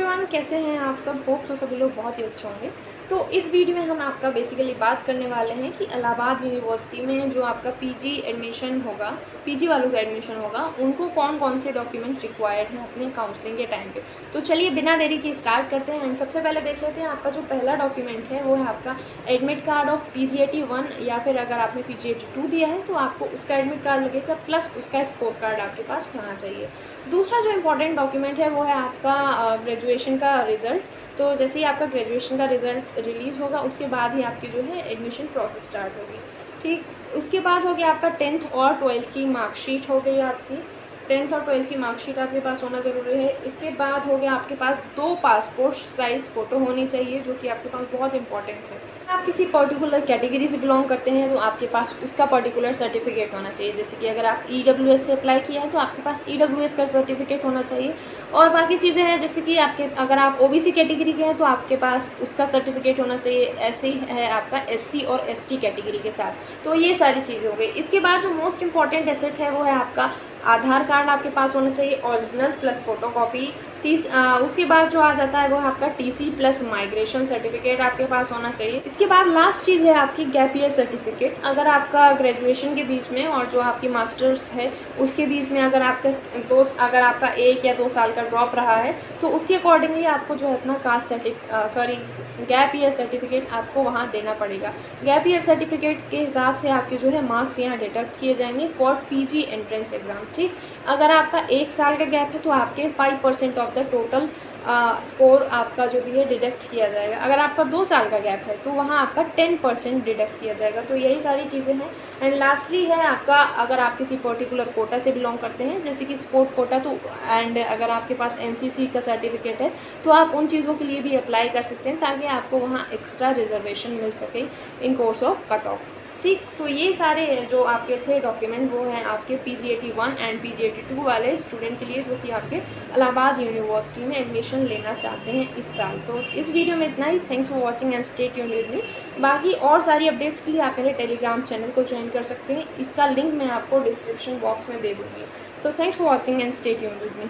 Everyone, कैसे हैं आप सब? होप तो सभी लोग बहुत ही अच्छे होंगे। तो इस वीडियो में हम आपका बेसिकली बात करने वाले हैं कि इलाहाबाद यूनिवर्सिटी में जो आपका पीजी एडमिशन होगा, पीजी वालों का एडमिशन होगा, उनको कौन कौन से डॉक्यूमेंट रिक्वायर्ड हैं अपने काउंसलिंग के टाइम पे। तो चलिए बिना देरी के स्टार्ट करते हैं। एंड सबसे पहले देख लेते हैं आपका जो पहला डॉक्यूमेंट है वो है आपका एडमिट कार्ड ऑफ PGAT 1, या फिर अगर आपने PGAT 2 दिया है तो आपको उसका एडमिट कार्ड लगेगा, प्लस उसका स्कोर कार्ड आपके पास होना चाहिए। दूसरा जो इम्पॉर्टेंट डॉक्यूमेंट है वो है आपका ग्रेजुएशन का रिज़ल्ट। तो जैसे ही आपका ग्रेजुएशन का रिज़ल्ट रिलीज़ होगा उसके बाद ही आपकी जो है एडमिशन प्रोसेस स्टार्ट होगी। ठीक, उसके बाद हो गया आपका 10th और 12th की मार्कशीट हो गई आपकी। 10th और 12th की मार्कशीट आपके पास होना ज़रूरी है। इसके बाद हो गया आपके पास 2 पासपोर्ट साइज़ फ़ोटो होनी चाहिए, जो कि आपके पास बहुत इंपॉर्टेंट है। आप किसी पर्टिकुलर कैटेगरी से बिलोंग करते हैं तो आपके पास उसका पर्टिकुलर सर्टिफिकेट होना चाहिए। जैसे कि अगर आप EWS से अप्लाई किया है तो आपके पास EWS का सर्टिफिकेट होना चाहिए। और बाकी चीज़ें हैं जैसे कि आपके अगर आप OBC कैटेगरी के हैं तो आपके पास उसका सर्टिफिकेट होना चाहिए। ऐसे ही है आपका SC और ST कैटेगरी के साथ। तो ये सारी चीज़ें हो गई। इसके बाद जो मोस्ट इंपॉर्टेंट एसेट है वो है आपका आधार कार्ड आपके पास होना चाहिए, ओरिजिनल प्लस फ़ोटोकॉपी। उसके बाद जो आ जाता है वो आपका TC प्लस माइग्रेशन सर्टिफिकेट आपके पास होना चाहिए। इसके बाद लास्ट चीज़ है आपकी गैप ईयर सर्टिफिकेट। अगर आपका ग्रेजुएशन के बीच में और जो आपकी मास्टर्स है उसके बीच में अगर आपका 1 या 2 साल का ड्रॉप रहा है तो उसके अकॉर्डिंगली आपको जो है अपना गैप ईयर सर्टिफिकेट आपको वहाँ देना पड़ेगा। गैप ईयर सर्टिफिकेट के हिसाब से आपके जो है मार्क्स यहाँ डिडक्ट किए जाएंगे फॉर PG एंट्रेंस एग्ज़ाम। ठीक, अगर आपका 1 साल का गैप है तो आपके 5% ऑफ द टोटल स्कोर आपका जो भी है डिडक्ट किया जाएगा। अगर आपका 2 साल का गैप है तो वहाँ आपका 10% डिडक्ट किया जाएगा। तो यही सारी चीज़ें हैं। एंड लास्टली है आपका, अगर आप किसी पर्टिकुलर कोटा से बिलोंग करते हैं जैसे कि स्पोर्ट कोटा, तो एंड अगर आपके पास NCC का सर्टिफिकेट है तो आप उन चीज़ों के लिए भी अप्लाई कर सकते हैं ताकि आपको वहाँ एक्स्ट्रा रिजर्वेशन मिल सके इन कोर्स ऑफ कट ऑफ। ठीक, तो ये सारे जो आपके थे डॉक्यूमेंट वो हैं आपके PGAT 1 एंड PGAT 2 वाले स्टूडेंट के लिए जो कि आपके इलाहाबाद यूनिवर्सिटी में एडमिशन लेना चाहते हैं इस साल। तो इस वीडियो में इतना ही। Thanks for watching and stay tuned with me. बाकी और सारी अपडेट्स के लिए आप मेरे टेलीग्राम चैनल को ज्वाइन कर सकते हैं। इसका लिंक मैं आपको डिस्क्रिप्शन बॉक्स में दे दूँगी। So thanks for watching and stay tuned with me.